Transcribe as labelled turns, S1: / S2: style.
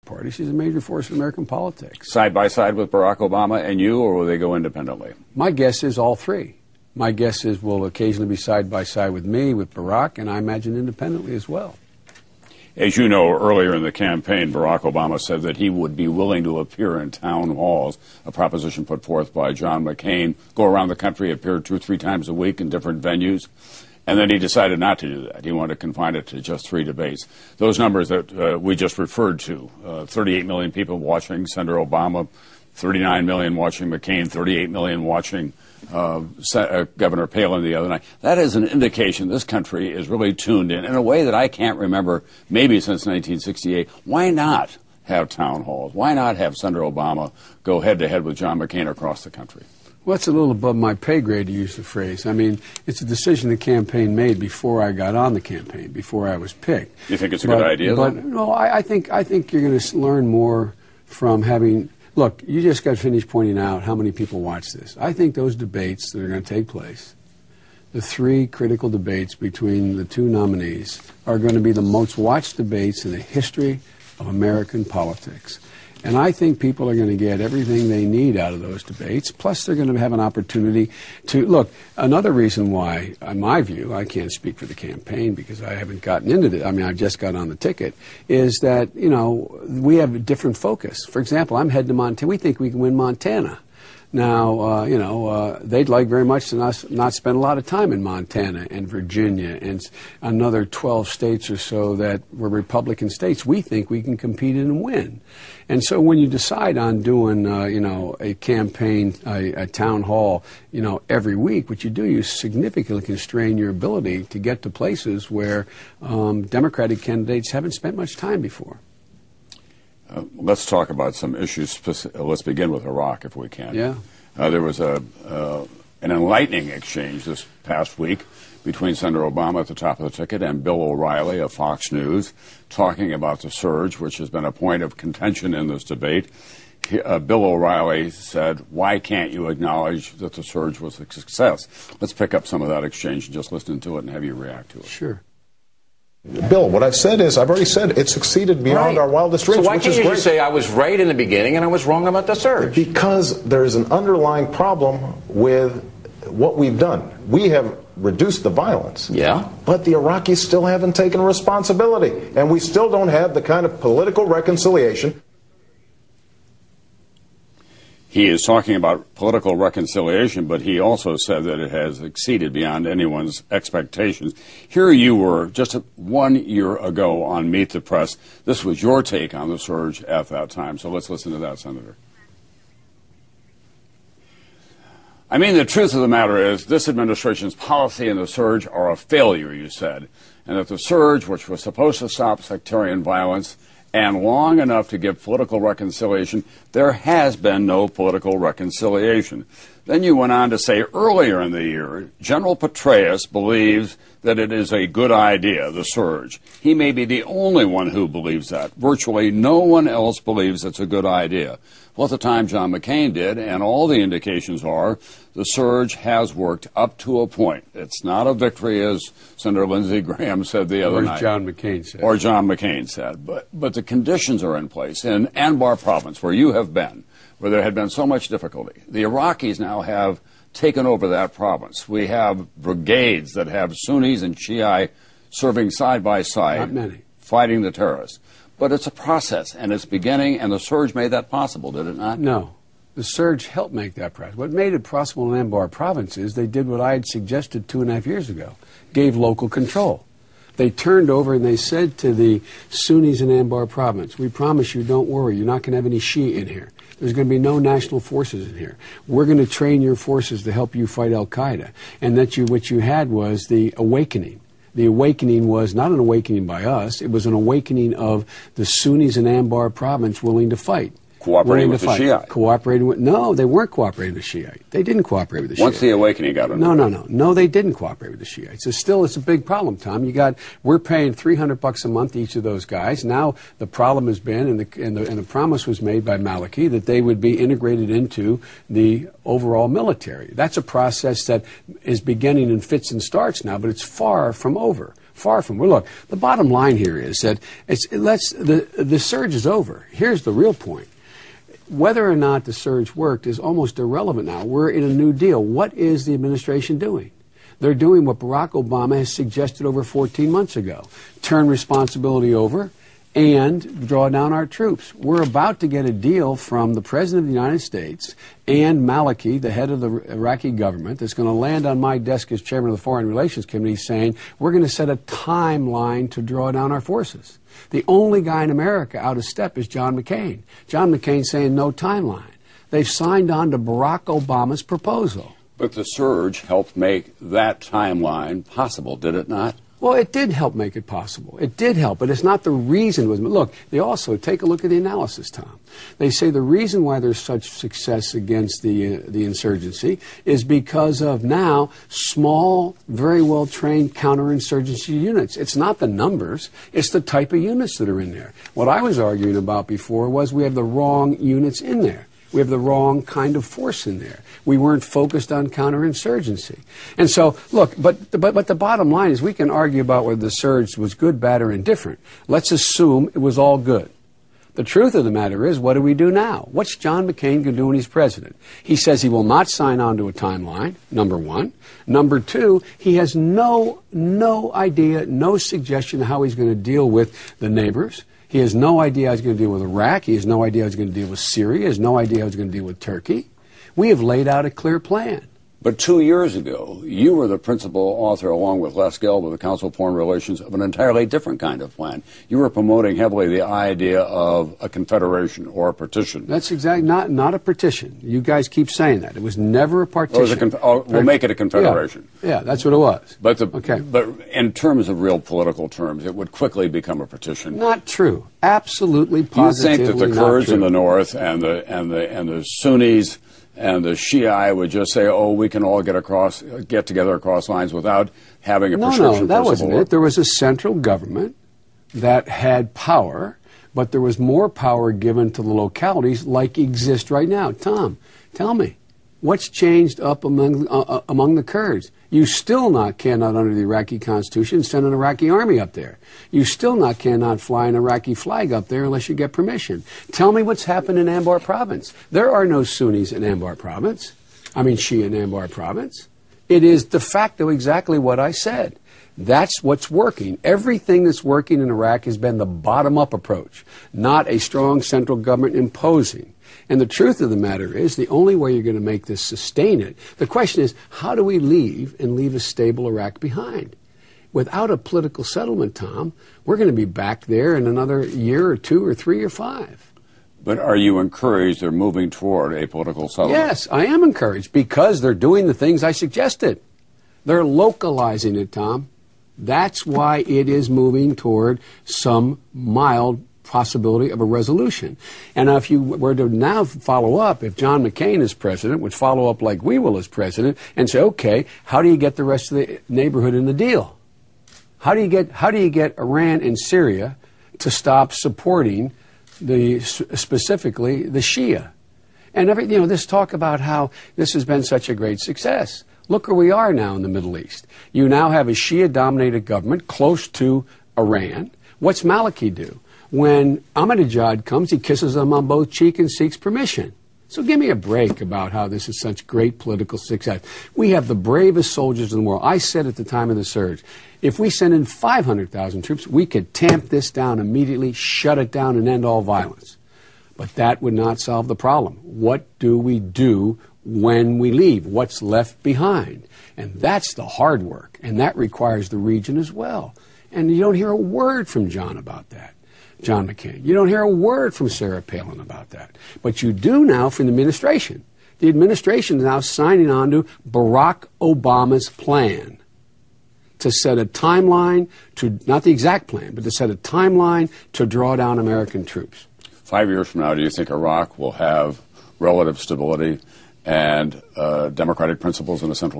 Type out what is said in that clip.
S1: party. She's a major force in American politics.
S2: Side by side with Barack Obama and you, or will they go independently?
S1: My guess is all three. My guess is we'll occasionally be side by side with me, with Barack, and I imagine independently as well.
S2: As you know, earlier in the campaign, Barack Obama said that he would be willing to appear in town halls, a proposition put forth by John McCain, go around the country, appear 2 or 3 times a week in different venues. And then he decided not to do that. He wanted to confine it to just 3 debates. Those numbers that we just referred to, 38 million people watching Senator Obama, 39 million watching McCain, 38 million watching Governor Palin the other night. That is an indication this country is really tuned in a way that I can't remember maybe since 1968. Why not have town halls? Why not have Senator Obama go head-to-head with John McCain across the country?
S1: Well, it's a little above my pay grade to use the phrase. I mean, it's a decision the campaign made before I got on the campaign, before I was picked.
S2: You think it's a good idea, though?
S1: But no, I think you're going to learn more from having. Look, you just got finished pointing out how many people watch this. I think those debates that are going to take place, the 3 critical debates between the 2 nominees, are going to be the most watched debates in the history of American politics. And I think people are going to get everything they need out of those debates, plus they're going to have an opportunity to, look, another reason why, in my view, I can't speak for the campaign because I haven't gotten into it, I mean, I just got on the ticket, is that, you know, we have a different focus. For example, I'm heading to Montana. We think we can win Montana. Now, they'd like very much to not spend a lot of time in Montana and Virginia and another 12 states or so that were Republican states. We think we can compete in and win. And so when you decide on doing, a campaign, a town hall, every week, what you do, you significantly constrain your ability to get to places where Democratic candidates haven't spent much time before.
S2: Let's talk about some issues. Let's begin with Iraq, if we can.
S1: Yeah.
S2: There was an enlightening exchange this past week between Senator Obama at the top of the ticket and Bill O'Reilly of Fox News, talking about the surge, which has been a point of contention in this debate. Bill O'Reilly said, "Why can't you acknowledge that the surge was a success?" Let's pick up some of that exchange and just listen to it and have you react to it.
S1: Sure.
S3: Bill, what I've said is, I've already said it succeeded beyond our wildest dreams.
S4: So why can't you just say I was right in the beginning and I was wrong about the surge?
S3: Because there's an underlying problem with what we've done. We have reduced the violence.
S4: Yeah.
S3: But the Iraqis still haven't taken responsibility. And we still don't have the kind of political reconciliation.
S2: He is talking about political reconciliation, but he also said that it has exceeded beyond anyone's expectations. Here you were just 1 year ago on Meet the Press. This was your take on the surge at that time. So let's listen to that, Senator. I mean, the truth of the matter is this administration's policy and the surge are a failure, you said, and that the surge, which was supposed to stop sectarian violence, and long enough to give political reconciliation, there has been no political reconciliation. Then you went on to say earlier in the year, General Petraeus believes that it is a good idea, the surge. He may be the only one who believes that. Virtually no one else believes it's a good idea. Well, at the time, John McCain did, and all the indications are the surge has worked up to a point. It's not a victory, as Senator Lindsey Graham said the other night.
S1: Or John McCain said.
S2: Or John McCain said. But the conditions are in place. In Anbar province, where you have been, where there had been so much difficulty, the Iraqis now have taken over that province. We have brigades that have Sunnis and Shia serving side by side.
S1: Not many.
S2: Fighting the terrorists. But it's a process, and it's beginning, and the surge made that possible, did it not?
S1: No. The surge helped make that process. What made it possible in Anbar province is they did what I had suggested 2.5 years ago, gave local control. They turned over and they said to the Sunnis in Anbar province, we promise you, don't worry, you're not going to have any Shia in here. There's going to be no national forces in here. We're going to train your forces to help you fight al-Qaeda. And what you had was the awakening. The awakening was not an awakening by us. It was an awakening of the Sunnis in Anbar province willing to fight.
S2: Cooperating with the Shiite.
S1: Cooperating with, no, they weren't cooperating with the Shiite. They didn't cooperate with the Shiite.
S2: Once the awakening got underway.
S1: No, they didn't cooperate with the Shiites. It's a big problem, Tom. We're paying $300 a month to each of those guys. Now the problem has been, and the promise was made by Maliki that they would be integrated into the overall military. That's a process that is beginning in fits and starts now, but it's far from over. Far from. Well, look, the bottom line here is that the surge is over. Here's the real point. Whether or not the surge worked is almost irrelevant now. We're in a new deal. What is the administration doing? They're doing what Barack Obama has suggested over 14 months ago. Turn responsibility over and draw down our troops. We're about to get a deal from the President of the United States and Maliki, the head of the Iraqi government, that's going to land on my desk as chairman of the Foreign Relations Committee, saying we're going to set a timeline to draw down our forces. The only guy in America out of step is John McCain. John McCain saying no timeline. They've signed on to Barack Obama's proposal.
S2: But the surge helped make that timeline possible, did it not?
S1: Well, it did help make it possible. It did help, but it's not the reason it was. Look, they also take a look at the analysis, Tom. They say the reason why there's such success against the insurgency is because of now small, very well trained counterinsurgency units. It's not the numbers; it's the type of units that are in there. What I was arguing about before was we have the wrong units in there. We have the wrong kind of force in there. We weren't focused on counterinsurgency. And so, look, but the bottom line is we can argue about whether the surge was good, bad, or indifferent. Let's assume it was all good. The truth of the matter is, what do we do now? What's John McCain going to do when he's president? He says he will not sign on to a timeline, number one. Number two, he has no idea, no suggestion of how he's going to deal with the neighbors. He has no idea how he's going to deal with Iraq. He has no idea how he's going to deal with Syria. He has no idea how he's going to deal with Turkey. We have laid out a clear plan.
S2: But 2 years ago, you were the principal author, along with Les Gelb of the Council of Foreign Relations, of an entirely different kind of plan. You were promoting heavily the idea of a confederation or a partition.
S1: That's exactly not a partition. You guys keep saying that. It was never a partition.
S2: We'll make it a confederation.
S1: Yeah, that's what it was.
S2: But in terms of real political terms, it would quickly become a partition.
S1: Not true. Absolutely, positively
S2: You think that the Kurds in the north and the Sunnis and the Shia would just say, "Oh, we can all get together across lines without having a prescription."
S1: No, that wasn't it. There was a central government that had power, but there was more power given to the localities like exist right now. Tom, tell me, what's changed up among the Kurds? You still cannot, under the Iraqi Constitution, send an Iraqi army up there. You still cannot fly an Iraqi flag up there unless you get permission. Tell me what's happened in Anbar province. There are no Sunnis in Anbar province. Shia in Anbar province. It is de facto exactly what I said. That's what's working. Everything that's working in Iraq has been the bottom-up approach, not a strong central government imposing. And the truth of the matter is, the only way you're going to make this sustain it, the question is, how do we leave a stable Iraq behind? Without a political settlement, Tom, we're going to be back there in another year or 2 or 3 or 5.
S2: But are you encouraged they're moving toward a political settlement?
S1: Yes, I am encouraged because they're doing the things I suggested. They're localizing it, Tom. That's why it is moving toward some mild possibility of a resolution. And if you were to now follow up, if John McCain is president, would follow up like we will as president and say, okay, how do you get the rest of the neighborhood in the deal? How do you get Iran and Syria to stop supporting specifically the Shia? And this talk about how this has been such a great success. Look where we are now in the Middle East. You now have a Shia-dominated government close to Iran. What's Maliki do? When Ahmadinejad comes, he kisses them on both cheeks and seeks permission. So give me a break about how this is such great political success. We have the bravest soldiers in the world. I said at the time of the surge, if we send in 500,000 troops, we could tamp this down immediately, shut it down, and end all violence. But that would not solve the problem. What do we do when we leave? What's left behind? And that's the hard work, and that requires the region as well. And you don't hear a word from John about that. John McCain. You don't hear a word from Sarah Palin about that. But you do now from the administration. The administration is now signing on to Barack Obama's plan to set a timeline to, not the exact plan, but to set a timeline to draw down American troops.
S2: 5 years from now, do you think Iraq will have relative stability and democratic principles in the central